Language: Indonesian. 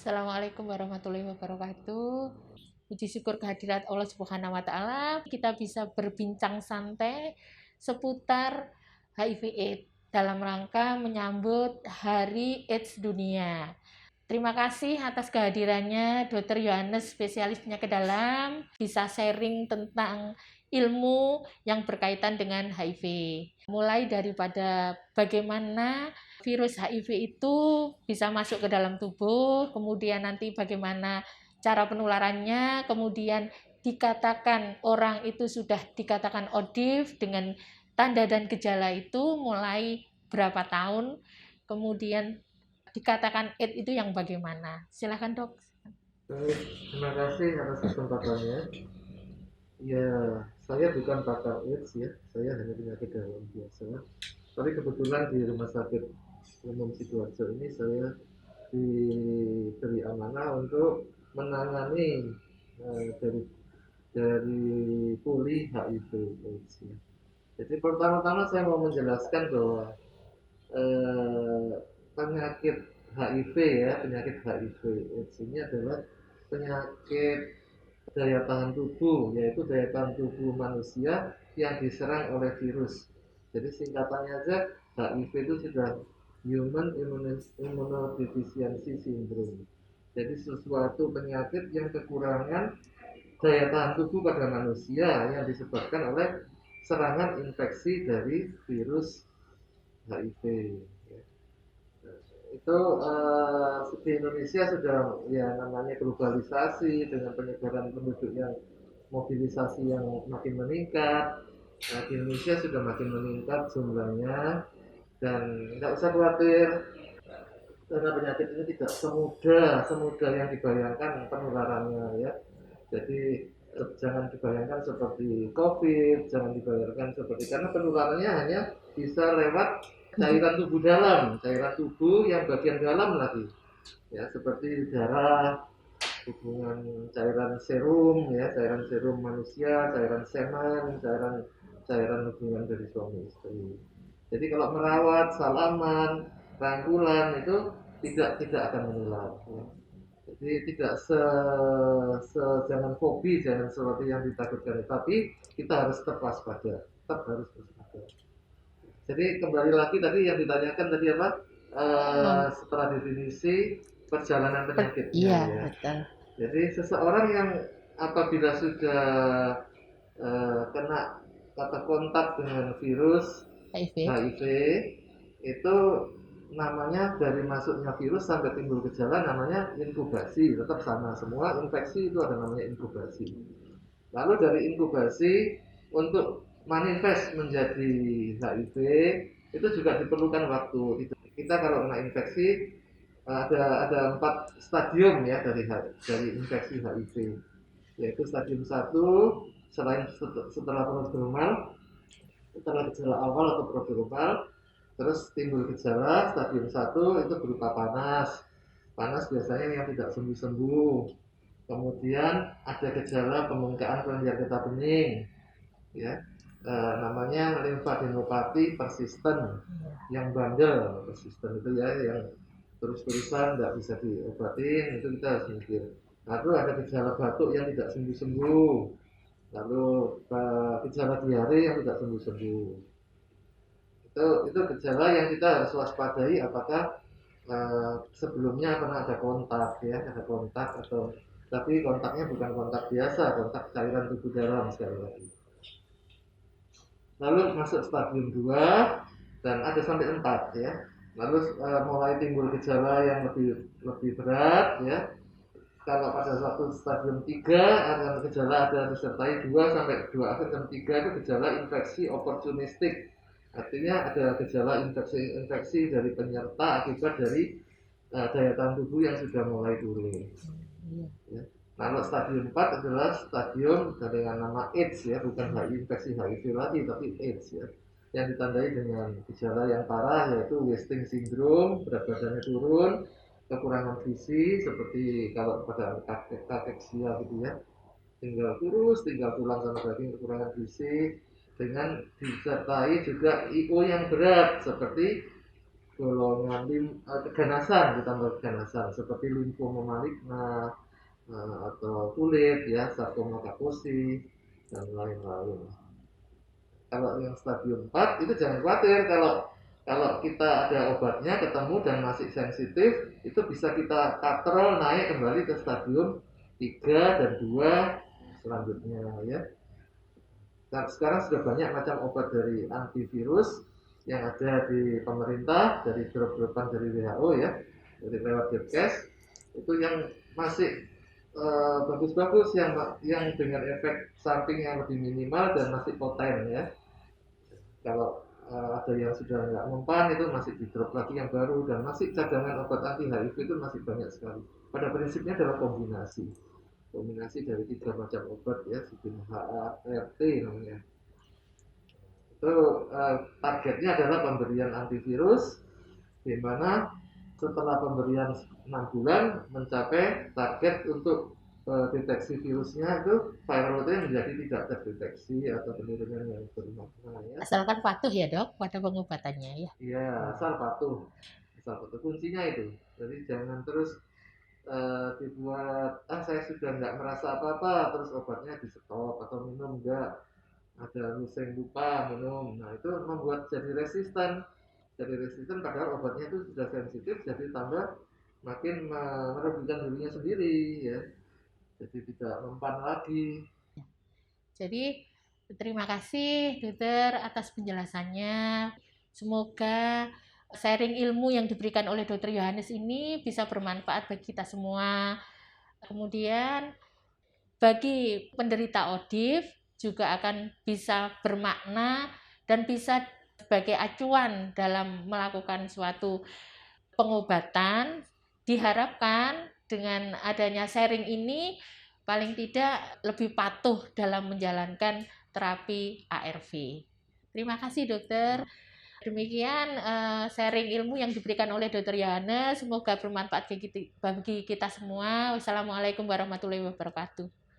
Assalamualaikum warahmatullahi wabarakatuh. Puji syukur kehadirat Allah Subhanahu wa taala, kita bisa berbincang santai seputar HIV/AIDS dalam rangka menyambut Hari AIDS Dunia. Terima kasih atas kehadirannya Dr. Yohanes, spesialis penyakit dalam, bisa sharing tentang ilmu yang berkaitan dengan HIV. Mulai daripada bagaimana virus HIV itu bisa masuk ke dalam tubuh, kemudian nanti bagaimana cara penularannya, kemudian dikatakan orang itu sudah dikatakan ODIF dengan tanda dan gejala itu mulai berapa tahun, kemudian dikatakan AIDS itu yang bagaimana. Silakan dok. Baik, terima kasih atas kesempatannya. Ya, saya bukan pakar AIDS ya, saya hanya penyakit dalam biasa. Tapi kebetulan di Rumah Sakit Umum Sidoarjo ini saya diberi amanah untuk menangani dari pulih HIV AIDS ya. Jadi pertama-tama saya mau menjelaskan bahwa eh, penyakit HIV ya, penyakit HIV AIDS ini adalah penyakit daya tahan tubuh, yaitu daya tahan tubuh manusia yang diserang oleh virus. Jadi singkatannya aja HIV itu sudah Human Immunodeficiency Syndrome. Jadi sesuatu penyakit yang kekurangan daya tahan tubuh pada manusia yang disebabkan oleh serangan infeksi dari virus HIV. Itu di Indonesia sudah ya namanya globalisasi dengan penyebaran penduduk yang mobilisasi yang makin meningkat. Nah, di Indonesia sudah makin meningkat jumlahnya dan tidak usah khawatir karena penyakit ini tidak semudah yang dibayangkan penularannya ya. Jadi jangan dibayangkan seperti COVID, jangan dibayangkan seperti karena penularannya hanya bisa lewat cairan tubuh dalam, cairan tubuh yang bagian dalam lagi, ya seperti darah, hubungan cairan serum, ya cairan serum manusia, cairan semen, cairan hubungan dari suami istri. Jadi kalau merawat, salaman, rangkulan itu tidak akan menular. Ya. Jadi tidak jangan fobi, jangan seperti yang ditakutkan, tapi kita harus tetap waspada, tetap harus waspada. Jadi kembali lagi tadi yang ditanyakan tadi apa? Setelah definisi perjalanan penyakitnya Iya, ya. betul. Jadi seseorang yang apabila sudah kena kata kontak dengan virus HIV. HIV itu namanya dari masuknya virus sampai timbul gejala namanya inkubasi, tetap sama semua infeksi itu ada namanya inkubasi. Lalu dari inkubasi untuk manifest menjadi HIV itu juga diperlukan waktu. Kita kalau kena infeksi ada 4 stadium ya dari infeksi HIV, yaitu stadium satu selain setelah prodromal, setelah gejala awal atau prodromal, terus timbul gejala stadium satu itu berupa panas, panas biasanya yang tidak sembuh-sembuh. Kemudian ada gejala pembengkakan kelenjar getah bening, ya namanya limfadenopati persisten, yang bandel persisten itu ya, yang terus-terusan nggak bisa diobatin, itu kita harus mikir. Lalu ada gejala batuk yang tidak sembuh-sembuh, lalu gejala diare yang tidak sembuh-sembuh. Itu gejala yang kita harus waspadai apakah sebelumnya pernah ada kontak ya, ada kontak atau tapi kontaknya bukan kontak biasa, kontak cairan tubuh dalam sekali lagi. Lalu masuk stadium 2 dan ada sampai 4 ya. Lalu mulai timbul gejala yang lebih lebih berat ya. Kalau pada suatu stadium 3 akan gejala ada disertai 2 sampai 2 stadium 3 itu gejala infeksi opportunistik. Artinya ada gejala infeksi dari penyerta akibat dari daya tahan tubuh yang sudah mulai turun. Ya. Kalau stadium 4 adalah stadium dengan nama AIDS ya, bukan infeksi HIV lagi tapi AIDS ya. Yang ditandai dengan gejala yang parah yaitu wasting syndrome, berat badannya turun, kekurangan gizi seperti kalau pada kakeksia gitu ya, tinggal tulang sama daging, kekurangan gizi dengan disertai juga IO yang berat seperti golongan keganasan, ditambah keganasan seperti limfoma maligna atau kulit ya, sarkoma kaposi dan lain-lain. Kalau yang stadium 4 itu jangan khawatir, kalau kalau kita ada obatnya ketemu dan masih sensitif, itu bisa kita katrol naik kembali ke stadium 3 dan 2 selanjutnya ya. Dan sekarang sudah banyak macam obat dari antivirus yang ada di pemerintah, dari drop-dropan dari WHO ya, dari lewat Depkes, itu yang masih bagus-bagus, yang dengan efek samping yang lebih minimal dan masih poten ya. Kalau ada yang sudah nggak mempan, itu masih di drop lagi yang baru, dan masih cadangan obat anti HIV itu masih banyak sekali. Pada prinsipnya adalah kombinasi dari 3 macam obat ya, vitamin HA, RT namanya. Itu targetnya adalah pemberian antivirus, di mana setelah pemberian 6 bulan mencapai target untuk deteksi virusnya, itu viral loadnya menjadi tidak terdeteksi atau penurunan yang bermakna ya. Asalkan patuh ya dok pada pengobatannya ya. Iya, asal patuh, kuncinya itu. Jadi jangan terus dibuat, saya sudah nggak merasa apa-apa, terus obatnya di stop atau minum enggak, ada pusing lupa minum, nah itu membuat jadi resisten padahal obatnya itu sudah sensitif, jadi tambah makin merugikan dirinya sendiri ya, jadi tidak mempan lagi. Jadi terima kasih dokter atas penjelasannya. Semoga sharing ilmu yang diberikan oleh Dr. Yohanes ini bisa bermanfaat bagi kita semua. Kemudian bagi penderita ODIF juga akan bisa bermakna dan bisa sebagai acuan dalam melakukan suatu pengobatan. Diharapkan dengan adanya sharing ini paling tidak lebih patuh dalam menjalankan terapi ARV. Terima kasih dokter. Demikian sharing ilmu yang diberikan oleh Dr. Yohanes. Semoga bermanfaat bagi kita semua. Wassalamualaikum warahmatullahi wabarakatuh.